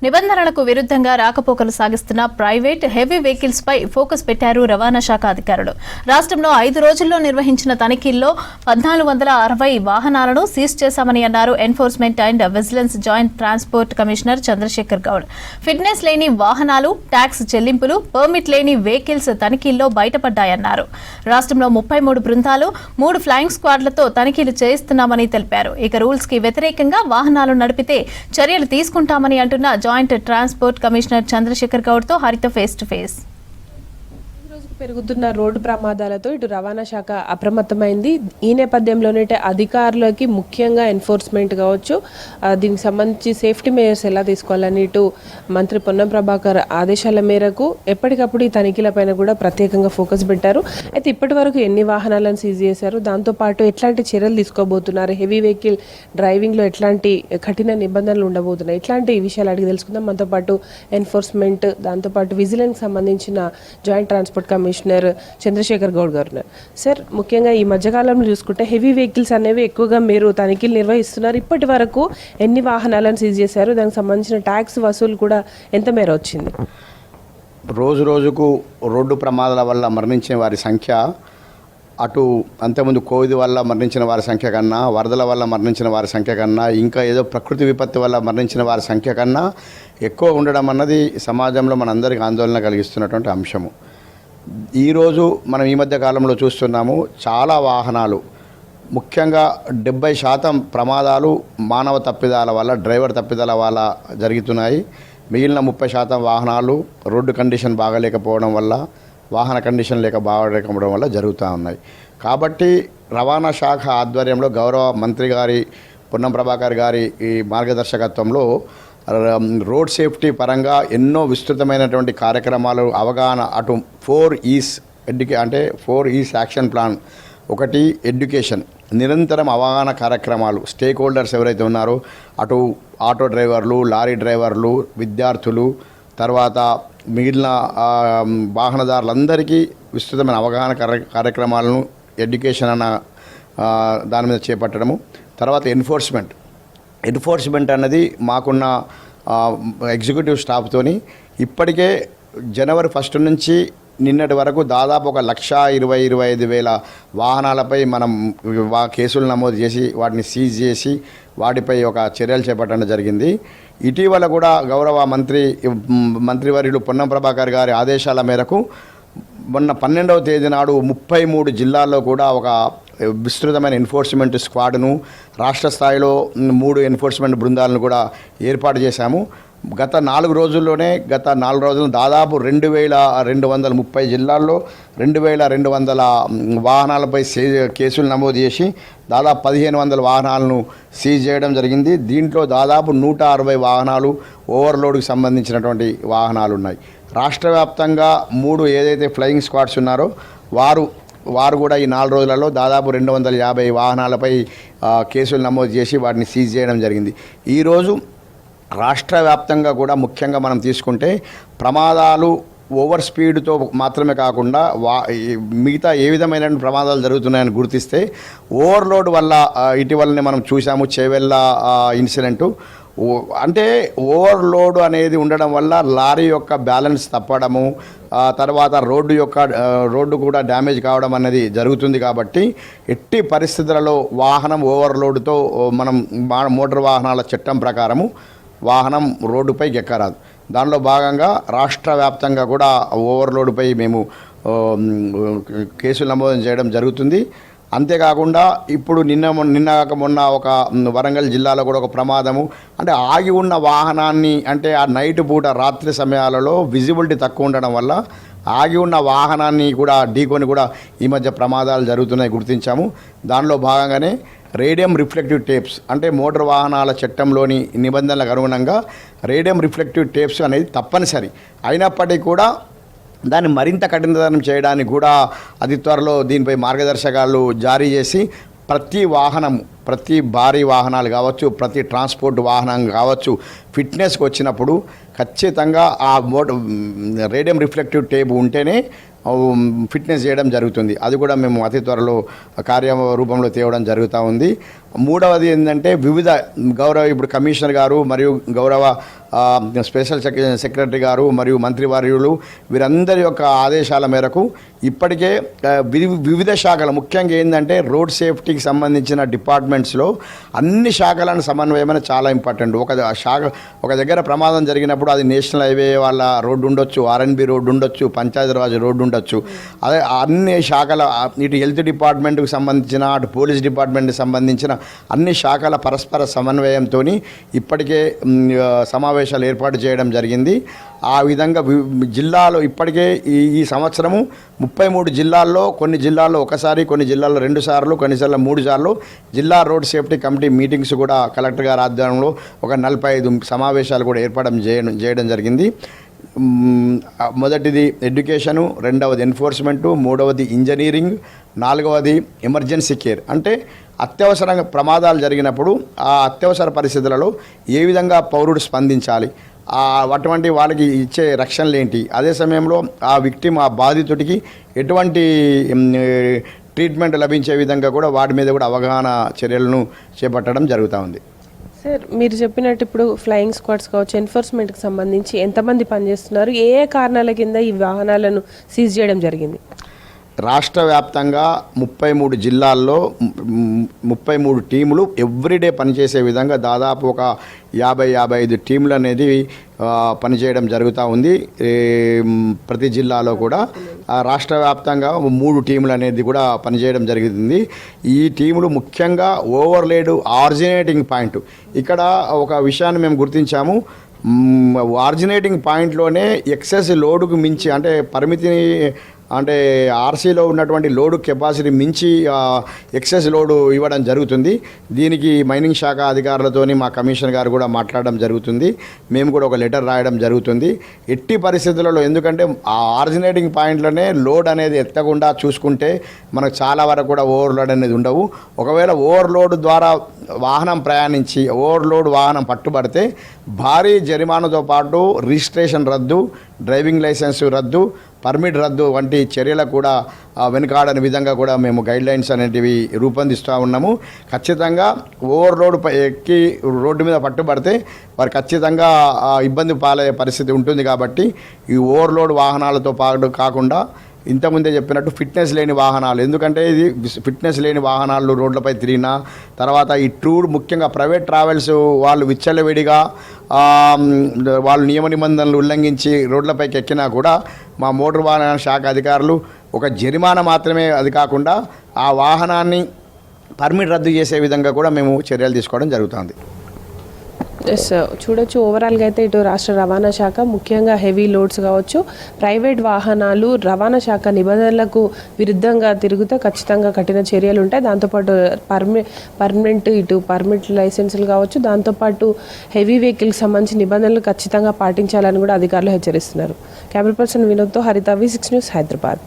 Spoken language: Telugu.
నిబంధనలకు విరుద్ధంగా రాకపోకలు సాగిస్తున్న ప్రైవేట్ హెవీ వెహికల్స్ పై ఫోకస్ పెట్టారు రవాణా శాఖ అధికారులు. రాష్ట్రంలో 5 రోజుల్లో నిర్వహించిన తనిఖీల్లో 1460 వాహనాలను సీజ్ చేశామని అన్నారు enforcement and vigilance joint transport commissioner Chandrashekar Goud. Fitness లేని వాహనాలు, ట్యాక్స్ చెల్లింపులు, పర్మిట్ లేని వెహికల్స్ తనిఖీల్లో బయటపడ్డాయన్నారు. రాష్ట్రంలో 33 బృందాలు, 3 ఫ్లయింగ్ స్క్వాడ్లతో తనిఖీలు చేయిస్తున్నామని తెలిపారు. ఇక రూల్స్ కి వ్యతిరేకంగా వాహనాలు నడిపితే చర్యలు తీసుకుంటామని అంటున్న joint transport commissioner Chandrashekar Goud తో హరిత ఫేస్ టు ఫేస్. పెరుగుతున్న రోడ్డు ప్రమాదాలతో ఇటు రవాణా శాఖ అప్రమత్తమైంది. ఈ నేపథ్యంలోనే అధికారులకి ముఖ్యంగా ఎన్ఫోర్స్మెంట్ కావచ్చు, దీనికి సంబంధించి సేఫ్టీ మెజర్స్ ఎలా తీసుకోవాలని ఇటు మంత్రి పొన్నం ప్రభాకర్ ఆదేశాల మేరకు ఎప్పటికప్పుడు ఈ తనిఖీలపైన కూడా ప్రత్యేకంగా ఫోకస్ పెట్టారు. అయితే ఇప్పటి వరకు ఎన్ని వాహనాలను సీజ్ చేశారు, దాంతోపాటు ఎట్లాంటి చర్యలు తీసుకోబోతున్నారు, హెవీ వెహికల్ డ్రైవింగ్లో ఎట్లాంటి కఠిన నిబంధనలు ఉండబోతున్నాయి, ఇట్లాంటి విషయాలు అడిగి తెలుసుకుందాం. మనతో పాటు ఎన్ఫోర్స్మెంట్, దాంతోపాటు విజిలెన్స్ సంబంధించిన joint transport commissioner Chandrashekar Goud garu ఉన్నారు. సార్, ముఖ్యంగా ఈ మధ్యకాలంలో చూసుకుంటే హెవీ వెహికల్స్ అనేవి ఎక్కువగా మీరు తనిఖీలు నిర్వహిస్తున్నారు. ఇప్పటి వరకు ఎన్ని వాహనాలను సీజ్ చేశారు, దానికి సంబంధించిన ట్యాక్స్ వసూలు కూడా ఎంత మేర వచ్చింది? రోజు రోజుకు రోడ్డు ప్రమాదాల వల్ల మరణించిన వారి సంఖ్య అటు అంతకుముందు కోవిడ్ వల్ల మరణించిన వారి సంఖ్య కన్నా, వరదల వల్ల మరణించిన వారి సంఖ్య కన్నా, ఇంకా ఏదో ప్రకృతి విపత్తు వల్ల మరణించిన వారి సంఖ్య కన్నా ఎక్కువ ఉండడం అన్నది సమాజంలో మనందరికీ ఆందోళన కలిగిస్తున్నటువంటి అంశము. ఈరోజు మనం ఈ మధ్య కాలంలో చూస్తున్నాము, చాలా వాహనాలు, ముఖ్యంగా 70% ప్రమాదాలు మానవ తప్పిదాల వల్ల, డ్రైవర్ తప్పిదాల వల్ల జరుగుతున్నాయి. మిగిలిన 30% వాహనాలు రోడ్డు కండిషన్ బాగలేకపోవడం వల్ల, వాహన కండిషన్ బాగలేకపోవడం వల్ల జరుగుతూ ఉన్నాయి. కాబట్టి రవాణా శాఖ ఆధ్వర్యంలో గౌరవ మంత్రి గారి పొన్నం ప్రభాకర్ గారి ఈ మార్గదర్శకత్వంలో రోడ్ సేఫ్టీ పరంగా ఎన్నో విస్తృతమైనటువంటి కార్యక్రమాలు, అవగాహన, అటు 4 ఈస్ యాక్షన్ ప్లాన్. ఒకటి ఎడ్యుకేషన్, నిరంతరం అవగాహన కార్యక్రమాలు, స్టేక్ హోల్డర్స్ ఎవరైతే ఉన్నారో అటు ఆటో డ్రైవర్లు, లారీ డ్రైవర్లు, విద్యార్థులు, తర్వాత మిగిలిన వాహనదారులందరికీ విస్తృతమైన అవగాహన కార్యక్రమాలను ఎడ్యుకేషన్ అన్న దాని మీద చేపట్టడము. తర్వాత ఎన్ఫోర్స్మెంట్ అన్నది మాకున్న ఎగ్జిక్యూటివ్ స్టాఫ్తోని ఇప్పటికే జనవరి 1 నుంచి నిన్నటి వరకు దాదాపు 1,25,000 వాహనాలపై మనం కేసులు నమోదు చేసి వాటిని సీజ్ చేసి వాటిపై ఒక చర్యలు చేపట్టడం జరిగింది. ఇటీవల కూడా గౌరవ మంత్రివర్యులు పొన్నం ప్రభాకర్ గారి ఆదేశాల మేరకు మొన్న 12వ తేదీ నాడు 33 జిల్లాల్లో కూడా ఒక విస్తృతమైన ఎన్ఫోర్స్మెంట్ స్క్వాడ్ను, రాష్ట్ర స్థాయిలో 3 ఎన్ఫోర్స్మెంట్ బృందాలను కూడా ఏర్పాటు చేశాము. గత 4 రోజుల్లోనే దాదాపు 2,230 జిల్లాల్లో 2,200 వాహనాలపై కేసులు నమోదు చేసి దాదాపు 1,500 వాహనాలను సీజ్ చేయడం జరిగింది. దీంట్లో దాదాపు 160 వాహనాలు ఓవర్లోడ్కి సంబంధించినటువంటి వాహనాలు ఉన్నాయి. రాష్ట్ర వ్యాప్తంగా 3 ఏదైతే ఫ్లయింగ్ స్క్వాడ్స్ ఉన్నారో వారు కూడా ఈ 4 రోజులలో దాదాపు 250 వాహనాలపై కేసులు నమోదు చేసి వాటిని సీజ్ చేయడం జరిగింది. ఈరోజు రాష్ట్ర వ్యాప్తంగా కూడా ముఖ్యంగా మనం తీసుకుంటే ప్రమాదాలు ఓవర్ స్పీడ్తో మాత్రమే కాకుండా మిగతా ఏ విధమైన ప్రమాదాలు జరుగుతున్నాయని గుర్తిస్తే ఓవర్లోడ్ వల్ల ఇటీవలనే మనం చూసాము చేవెళ్ళ ఇన్సిడెంటు. అంటే ఓవర్లోడ్ అనేది ఉండడం వల్ల లారీ యొక్క బ్యాలెన్స్ తప్పడము, తర్వాత రోడ్డు కూడా డ్యామేజ్ కావడం అనేది జరుగుతుంది. కాబట్టి ఎట్టి పరిస్థితులలో వాహనం ఓవర్లోడ్తో మనం మోటార్ వాహనాల చట్టం ప్రకారము వాహనం రోడ్డుపైకి ఎక్కరాదు. దానిలో భాగంగా రాష్ట్ర వ్యాప్తంగా కూడా ఓవర్లోడ్పై మేము కేసులు నమోదు చేయడం జరుగుతుంది. అంతేకాకుండా ఇప్పుడు మొన్న ఒక వరంగల్ జిల్లాలో కూడా ఒక ప్రమాదము, అంటే ఆగి ఉన్న వాహనాన్ని, అంటే ఆ నైట్ పూట రాత్రి సమయాలలో విజిబిలిటీ తక్కువ ఉండడం వల్ల ఆగి ఉన్న వాహనాన్ని కూడా ఢీకొని కూడా ఈ మధ్య ప్రమాదాలు జరుగుతున్నాయి గుర్తించాము. దానిలో భాగంగానే రేడియం రిఫ్లెక్టివ్ టేప్స్, అంటే మోటార్ వాహనాల చట్టంలోని నిబంధనలకు అనుగుణంగా రేడియం రిఫ్లెక్టివ్ టేప్స్ అనేది తప్పనిసరి అయినప్పటికీ కూడా దాన్ని మరింత కఠినతరం చేయడానికి కూడా అతి త్వరలో దీనిపై మార్గదర్శకాలు జారీ చేసి ప్రతి వాహనం ప్రతి భారీ వాహనాలు కావచ్చు, ప్రతి ట్రాన్స్పోర్ట్ వాహనం కావచ్చు, ఫిట్నెస్కి వచ్చినప్పుడు ఖచ్చితంగా ఆ రేడియం రిఫ్లెక్టివ్ టేప్ ఉంటేనే ఫిట్నెస్ చేయడం జరుగుతుంది. అది కూడా మేము అతి త్వరలో కార్యరూపంలో తేవడం జరుగుతూ ఉంది. మూడవది ఏంటంటే వివిధ ఇప్పుడు కమిషనర్ గారు మరియు గౌరవ స్పెషల్ సెక్రటరీ గారు మరియు మంత్రివర్యులు వీరందరి యొక్క ఆదేశాల మేరకు ఇప్పటికే వివిధ శాఖలు, ముఖ్యంగా ఏంటంటే రోడ్ సేఫ్టీకి సంబంధించిన డిపార్ట్మెంట్స్లో అన్ని శాఖలను సమన్వయమైన చాలా ఇంపార్టెంట్. ఒక దగ్గర ప్రమాదం జరిగినప్పుడు అది నేషనల్ హైవే వాళ్ళ రోడ్డు ఉండొచ్చు, ఆర్ఎన్బి రోడ్డు ఉండొచ్చు, పంచాయతీరాజ్ రోడ్డు ఉండొచ్చు. అదే అన్ని శాఖల, ఇటు హెల్త్ డిపార్ట్మెంట్కి సంబంధించిన, అటు పోలీస్ డిపార్ట్మెంట్కి సంబంధించిన అన్ని శాఖల పరస్పర సమన్వయంతో ఇప్పటికే సమావేశాలు ఏర్పాటు చేయడం జరిగింది. ఆ విధంగా జిల్లాలో ఇప్పటికే ఈ సంవత్సరము 33 జిల్లాల్లో, కొన్ని జిల్లాల్లో ఒకసారి, కొన్ని జిల్లాల్లో 2 సార్లు, కొన్ని జిల్లాల్లో 3 సార్లు జిల్లా రోడ్ సేఫ్టీ కమిటీ మీటింగ్స్ కూడా కలెక్టర్ గారి ఆధ్వర్యంలో ఒక 45 సమావేశాలు కూడా ఏర్పాటు చేయడం జరిగింది. మొదటిది ఎడ్యుకేషను, రెండవది ఎన్ఫోర్స్మెంటు, మూడవది ఇంజనీరింగ్, నాలుగవది ఎమర్జెన్సీ కేర్. అంటే అత్యవసర ప్రమాదాలు జరిగినప్పుడు ఆ అత్యవసర పరిస్థితులలో ఏ విధంగా పౌరుడు స్పందించాలి, అటువంటి వాళ్ళకి ఇచ్చే రక్షణలు ఏంటి, అదే సమయంలో ఆ విక్టిమ్, ఆ బాధితుడికి ఎటువంటి ట్రీట్మెంట్ లభించే విధంగా కూడా వాటి మీద కూడా అవగాహన చర్యలను చేపట్టడం జరుగుతూ ఉంది. సార్, మీరు చెప్పినట్టు ఇప్పుడు ఫ్లయింగ్ స్క్వాడ్స్ కావచ్చు, ఎన్ఫోర్స్మెంట్కి సంబంధించి ఎంతమంది పనిచేస్తున్నారు, ఏ కారణాల కింద ఈ వాహనాలను సీజ్ చేయడం జరిగింది? రాష్ట్ర వ్యాప్తంగా 33 జిల్లాల్లో 33 టీములు ఎవ్రీడే పనిచేసే విధంగా దాదాపు ఒక 50-55 టీములు అనేది పనిచేయడం జరుగుతూ ఉంది. ప్రతి జిల్లాలో కూడా రాష్ట్ర వ్యాప్తంగా 3 టీములు అనేది కూడా పనిచేయడం జరుగుతుంది. ఈ టీములు ముఖ్యంగా ఓవర్లేడ్ ఆరిజినేటింగ్ పాయింట్, ఇక్కడ ఒక విషయాన్ని మేము గుర్తించాము. ఆరిజినేటింగ్ పాయింట్లోనే ఎక్సెస్ లోడుకు మించి, అంటే పరిమితిని, అంటే ఆర్సీలో ఉన్నటువంటి లోడు కెపాసిటీ మించి ఎక్సెస్ లోడు ఇవ్వడం జరుగుతుంది. దీనికి మైనింగ్ శాఖ అధికారులతోని మా కమిషనర్ గారు కూడా మాట్లాడడం జరుగుతుంది. మేము కూడా ఒక లెటర్ రాయడం జరుగుతుంది. ఎట్టి పరిస్థితులలో, ఎందుకంటే ఆ ఆరిజినేటింగ్ పాయింట్లోనే లోడ్ అనేది ఎత్తకుండా చూసుకుంటే మనకు చాలా వరకు కూడా ఓవర్లోడ్ అనేది ఉండవు. ఒకవేళ ఓవర్లోడ్ ద్వారా వాహనం ప్రయాణించి ఓవర్లోడ్ వాహనం పట్టుబడితే భారీ జరిమానాతో పాటు రిజిస్ట్రేషన్ రద్దు, డ్రైవింగ్ లైసెన్స్ రద్దు, పర్మిట్ రద్దు వంటి చర్యలకు కూడా వెనుకాడని విధంగా కూడా మేము గైడ్లైన్స్ అనేటివి రూపొందిస్తూ ఉన్నాము. ఖచ్చితంగా ఓవర్లోడ్ ఎక్కి రోడ్డు మీద పట్టుబడితే వారు ఖచ్చితంగా ఇబ్బంది పాలయ్యే పరిస్థితి ఉంటుంది. కాబట్టి ఈ ఓవర్లోడ్ వాహనాలతో పాటు కాకుండా ఇంతకుముందే చెప్పినట్టు ఫిట్నెస్ లేని వాహనాలు, ఎందుకంటే ఇది ఫిట్నెస్ లేని వాహనాలు రోడ్లపై తిరిగినా, తర్వాత ఈ టూర్, ముఖ్యంగా ప్రైవేట్ ట్రావెల్స్ వాళ్ళు విచ్చలవిడిగా వాళ్ళు నియమ నిబంధనలు ఉల్లంఘించి రోడ్లపైకి ఎక్కినా కూడా మా మోటార్ వాహన శాఖ అధికారులు ఒక జరిమానా మాత్రమే, అది కాకుండా ఆ వాహనాన్ని పర్మిట్ రద్దు చేసే విధంగా కూడా మేము చర్యలు తీసుకోవడం జరుగుతుంది. ఎస్, చూడొచ్చు ఓవరాల్గా అయితే ఇటు రాష్ట్ర రవాణా శాఖ ముఖ్యంగా హెవీ లోడ్స్ కావచ్చు, ప్రైవేట్ వాహనాలు రవాణా శాఖ నిబంధనలకు విరుద్ధంగా తిరిగితే ఖచ్చితంగా కఠిన చర్యలు ఉంటాయి. దాంతోపాటు పర్మనెంట్ ఇటు పర్మిట్ లైసెన్సులు కావచ్చు, దాంతోపాటు హెవీ వెహికల్కి సంబంధించి నిబంధనలు ఖచ్చితంగా పాటించాలని కూడా అధికారులు హెచ్చరిస్తున్నారు. కెమెరా పర్సన్ వినోద్తో హరిత, V6 న్యూస్, హైదరాబాద్.